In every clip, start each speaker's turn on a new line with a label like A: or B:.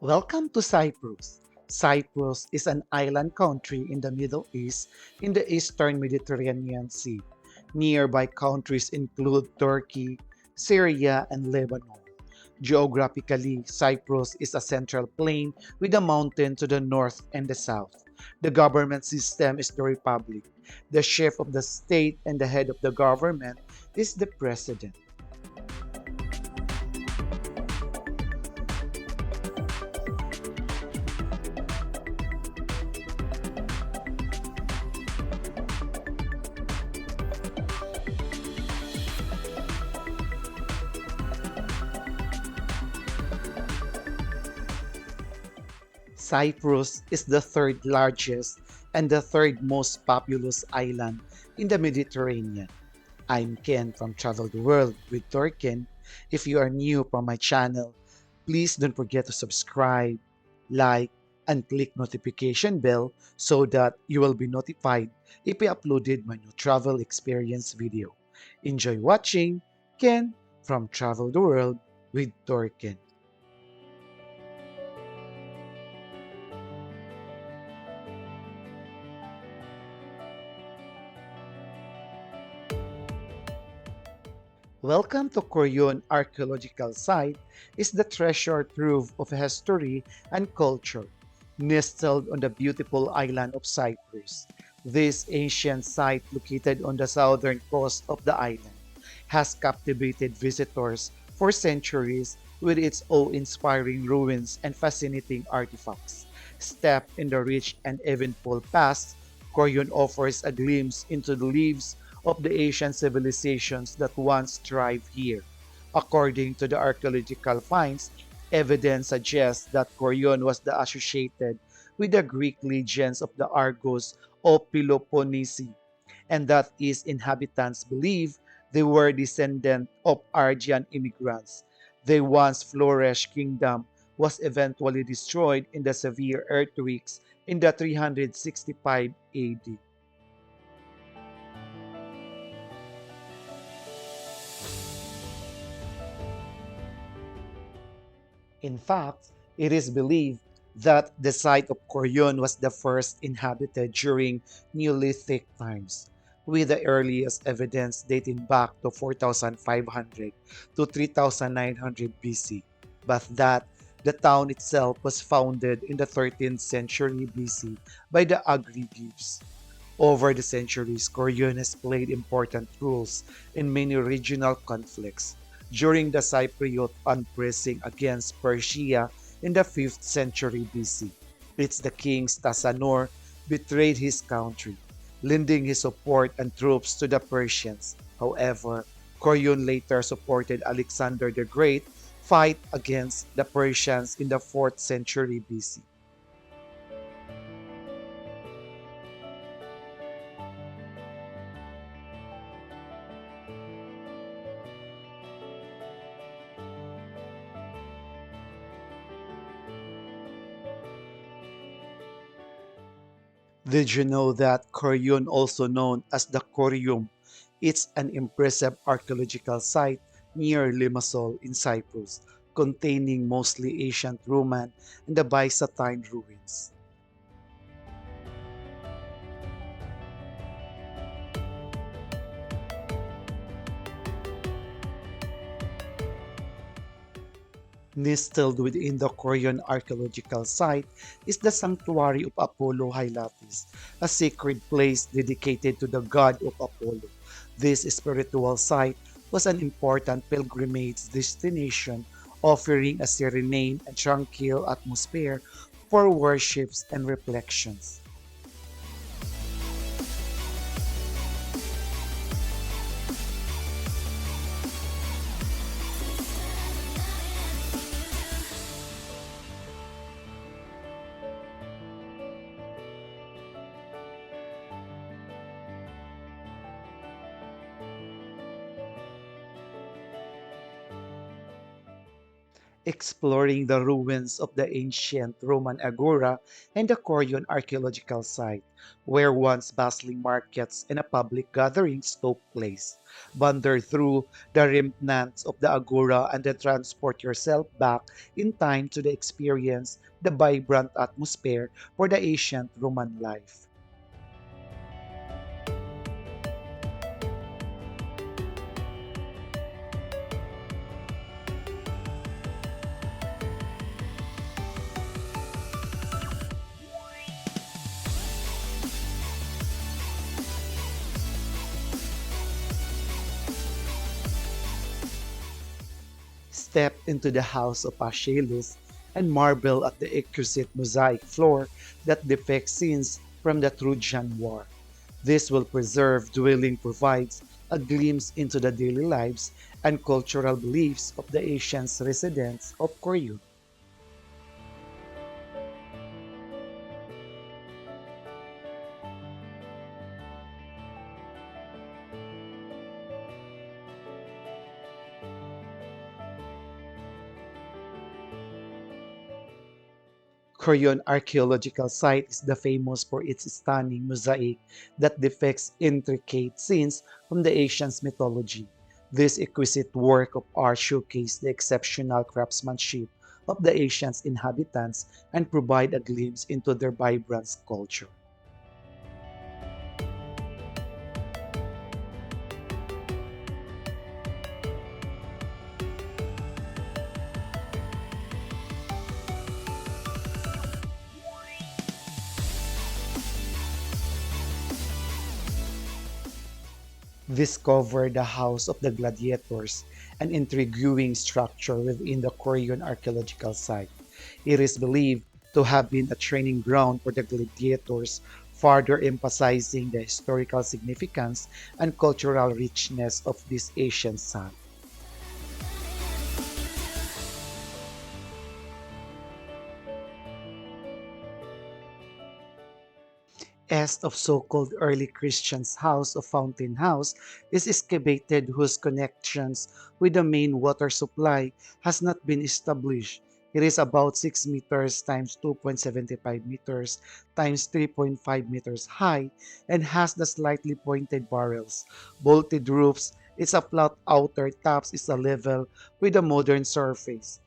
A: Welcome to Cyprus. Cyprus is an island country in the Middle East in the eastern Mediterranean Sea. Nearby countries include Turkey, Syria, and Lebanon. Geographically, Cyprus is a central plain with a mountain to the north and the south. The government system is the republic. The chief of the state and the head of the government is the president. Cyprus is the third largest and the third most populous island in the Mediterranean. I'm Ken from Travel the World with Thorkenn. If you are new from my channel, please don't forget to subscribe, like, and click notification bell so that you will be notified if I uploaded my new travel experience video. Enjoy watching Ken from Travel the World with Thorkenn. Welcome to Kourion Archeological Site is the treasure trove of history and culture, nestled on the beautiful island of Cyprus. This ancient site, located on the southern coast of the island, has captivated visitors for centuries with its awe-inspiring ruins and fascinating artifacts. Steeped in the rich and eventful past, Kourion offers a glimpse into the lives of the ancient civilizations that once thrived here. According to the archaeological finds, evidence suggests that Kourion was associated with the Greek legends of the Argos of Peloponnese, and that its inhabitants believe they were descendants of Argian immigrants. The once flourished kingdom was eventually destroyed in the severe earthquakes in the 365 AD. In fact, it is believed that the site of Kourion was the first inhabited during Neolithic times, with the earliest evidence dating back to 4500 to 3900 BC, but that the town itself was founded in the 13th century BC by the Agri-Greeks. Over the centuries, Kourion has played important roles in many regional conflicts. During the Cypriot uprising against Persia in the 5th century BC, it's the king Stasanor betrayed his country, lending his support and troops to the Persians. However, Kourion later supported Alexander the Great fight against the Persians in the 4th century BC. Did you know that Kourion, also known as the Curium, it's an impressive archaeological site near Limassol in Cyprus, containing mostly ancient Roman and the Byzantine ruins. Nestled within the Korean archaeological site is the Sanctuary of Apollo Hylatis, a sacred place dedicated to the god of Apollo. This spiritual site was an important pilgrimage destination, offering a serene and tranquil atmosphere for worships and reflections. exploring the ruins of the ancient Roman Agora and the Kourion Archeological Site, where once bustling markets and a public gatherings took place. Wander through the remnants of the Agora and then transport yourself back in time to the experience the vibrant atmosphere for the ancient Roman life. Step into the house of Achilles and marvel at the exquisite mosaic floor that depicts scenes from the Trojan War. This will preserve dwelling provides a glimpse into the daily lives and cultural beliefs of the ancient residents of Korea. Kourion Archeological Site is the famous for its stunning mosaic that depicts intricate scenes from the ancient mythology. This exquisite work of art showcases the exceptional craftsmanship of the ancient inhabitants and provide a glimpse into their vibrant culture. Discover the House of the Gladiators, an intriguing structure within the Korean archaeological site. It is believed to have been a training ground for the gladiators, further emphasizing the historical significance and cultural richness of this ancient site. East of so-called early Christians' house of Fountain House is excavated whose connections with the main water supply has not been established. It is about 6 meters times 2.75 meters times 3.5 meters high and has the slightly pointed barrels, bolted roofs. Its a flat outer tops is a level with a modern surface.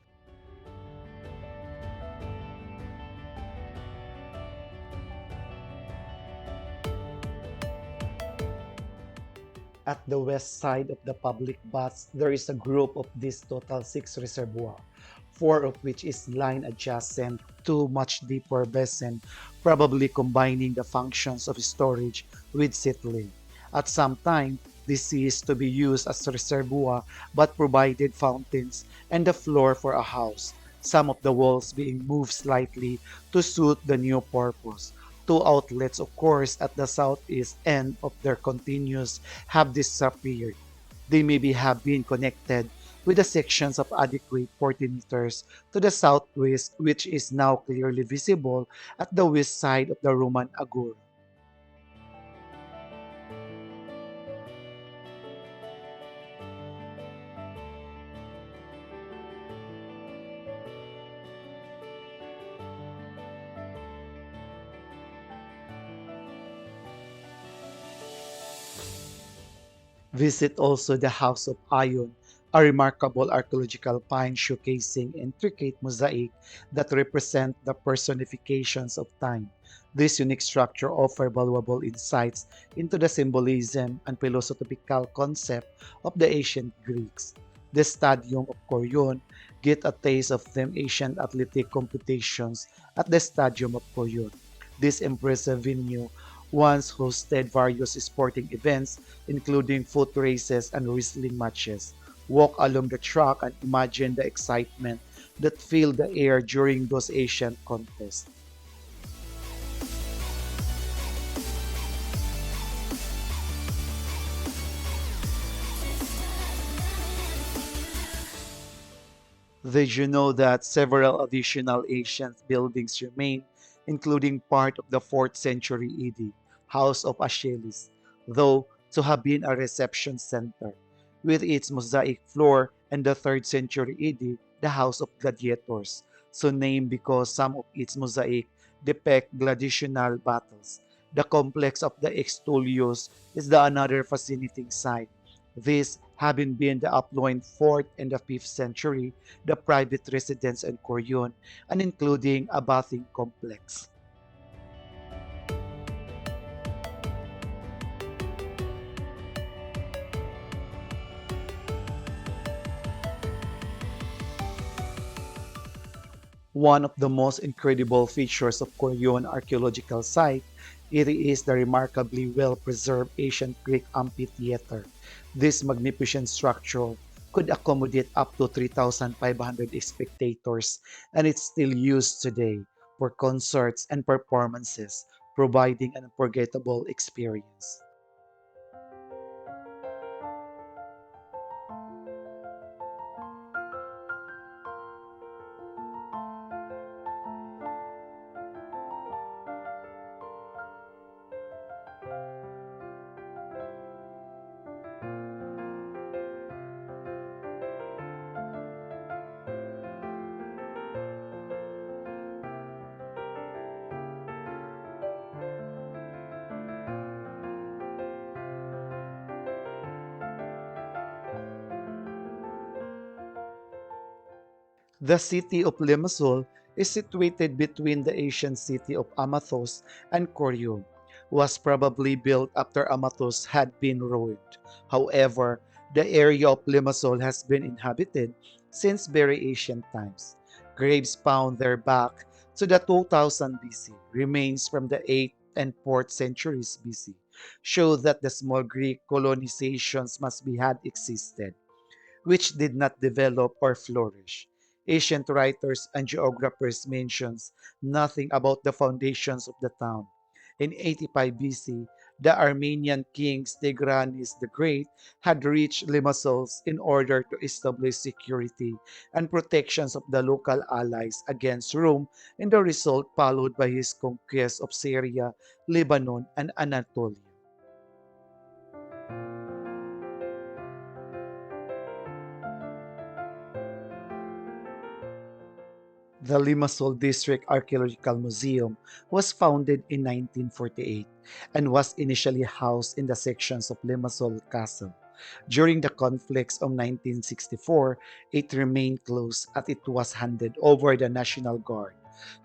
A: At the west side of the public baths, there is a group of these total six reservoirs, four of which is line adjacent to much deeper basin, probably combining the functions of storage with settling. At some time, this ceased to be used as a reservoir but provided fountains and the floor for a house, some of the walls being moved slightly to suit the new purpose. Two outlets, of course, at the southeast end of their continuous have disappeared. They maybe have been connected with the sections of adequate 40 meters to the southwest, which is now clearly visible at the west side of the Roman Agora. Visit also the House of Ion, a remarkable archaeological find showcasing intricate mosaic that represent the personifications of time. This unique structure offers valuable insights into the symbolism and philosophical concept of the ancient Greeks. The Stadium of Kourion get a taste of them ancient athletic competitions at the Stadium of Kourion. This impressive venue once hosted various sporting events, including foot races and wrestling matches. Walk along the track and imagine the excitement that filled the air during those ancient contests. Did you know that several additional ancient buildings remain, including part of the 4th century AD House of Achilles, though to have been a reception center? With its mosaic floor and the 3rd century AD the House of Gladiators, so named because some of its mosaic depict gladiatorial battles. The complex of the Extulios is the another fascinating site. This, having been the affluent 4th and the 5th century, the private residence in Kourion, and including a bathing complex. One of the most incredible features of Kourion Archeological Site, it is the remarkably well-preserved ancient Greek amphitheater. This magnificent structure could accommodate up to 3,500 spectators, and it's still used today for concerts and performances, providing an unforgettable experience. The city of Limassol is situated between the ancient city of Amathos and Corium, was probably built after Amathos had been ruined. However, the area of Limassol has been inhabited since very ancient times. Graves found there back to the 2000 BC, remains from the 8th and 4th centuries BC, show that the small Greek colonizations must be had existed which did not develop or flourish. Ancient writers and geographers mentions nothing about the foundations of the town. In 85 BC, the Armenian king Tigranes the Great had reached Limassol in order to establish security and protections of the local allies against Rome, and the result followed by his conquest of Syria, Lebanon, and Anatolia. The Limassol District Archaeological Museum was founded in 1948 and was initially housed in the sections of Limassol Castle. During the conflicts of 1964, it remained closed as it was handed over the National Guard.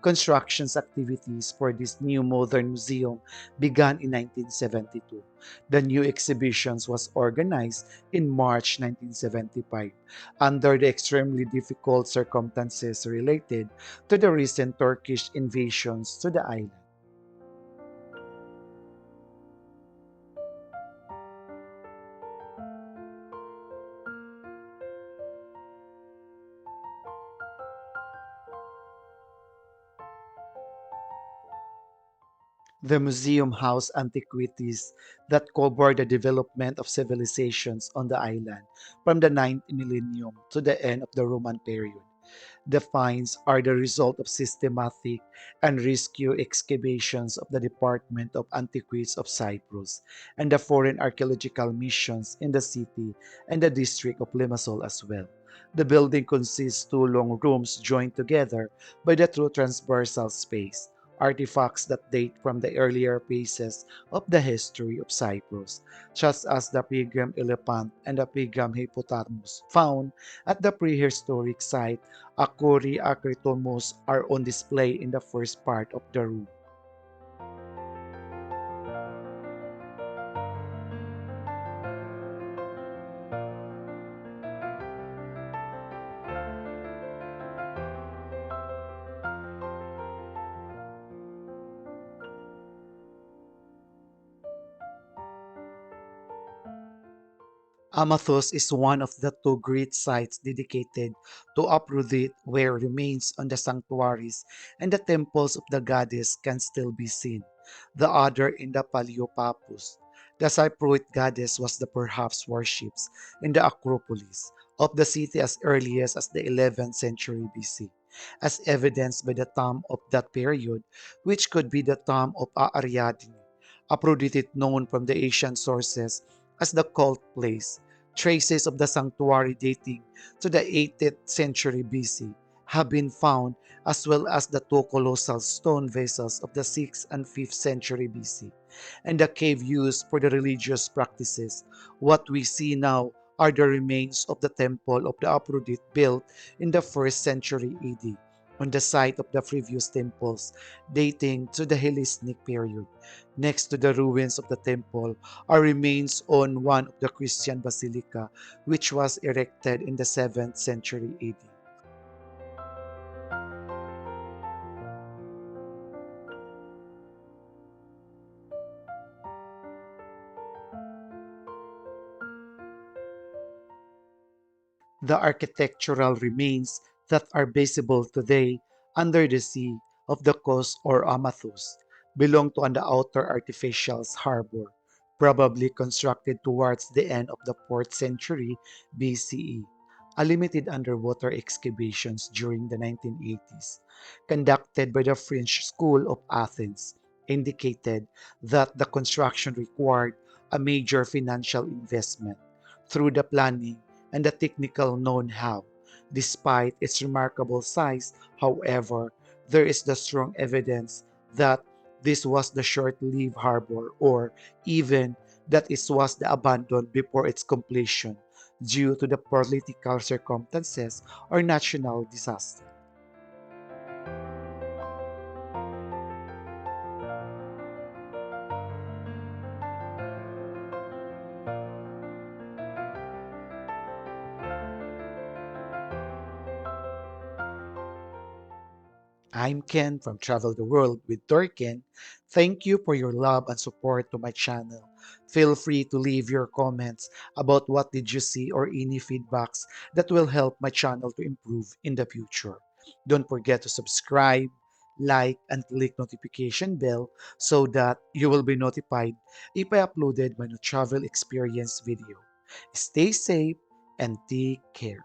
A: Construction activities for this new modern museum began in 1972. The new exhibitions was organized in March 1975 under the extremely difficult circumstances related to the recent Turkish invasions to the island. The museum housed antiquities that cover the development of civilizations on the island from the 9th millennium to the end of the Roman period. The finds are the result of systematic and rescue excavations of the Department of Antiquities of Cyprus and the foreign archaeological missions in the city and the district of Limassol as well. The building consists two long rooms joined together by the true transversal space. Artifacts that date from the earlier phases of the history of Cyprus, such as the Pilgrim elephant and the Pilgrim hippopotamus found at the prehistoric site Akuri Akritomus are on display in the first part of the room. Amathus is one of the two great sites dedicated to Aphrodite where remains on the sanctuaries and the temples of the goddess can still be seen. The other in the Paleopappus. The Cypriote goddess was the perhaps worships in the Acropolis of the city as early as the 11th century BC, as evidenced by the tomb of that period, which could be the tomb of Ariadne, Aphrodite known from the ancient sources as the cult place. Traces of the sanctuary dating to the 18th century BC have been found, as well as the two colossal stone vessels of the 6th and 5th century BC, and the cave used for the religious practices. What we see now are the remains of the temple of the Aphrodite built in the 1st century AD on the site of the previous temples dating to the Hellenistic period. Next to the ruins of the temple are remains on one of the Christian basilica which was erected in the 7th century AD. The architectural remains that are visible today under the sea of the coast or Amathus belong to an outer artificial harbor, probably constructed towards the end of the 4th century BCE. A limited underwater excavations during the 1980s, conducted by the French School of Athens, indicated that the construction required a major financial investment through the planning and the technical know-how. Despite its remarkable size, however, there is the strong evidence that this was the short-lived harbor or even that it was the abandoned before its completion due to the political circumstances or national disaster. I'm Ken from Travel the World with Thorkenn. Thank you for your love and support to my channel. Feel free to leave your comments about what did you see or any feedbacks that will help my channel to improve in the future. Don't forget to subscribe, like, and click notification bell so that you will be notified if I uploaded my new travel experience video. Stay safe and take care.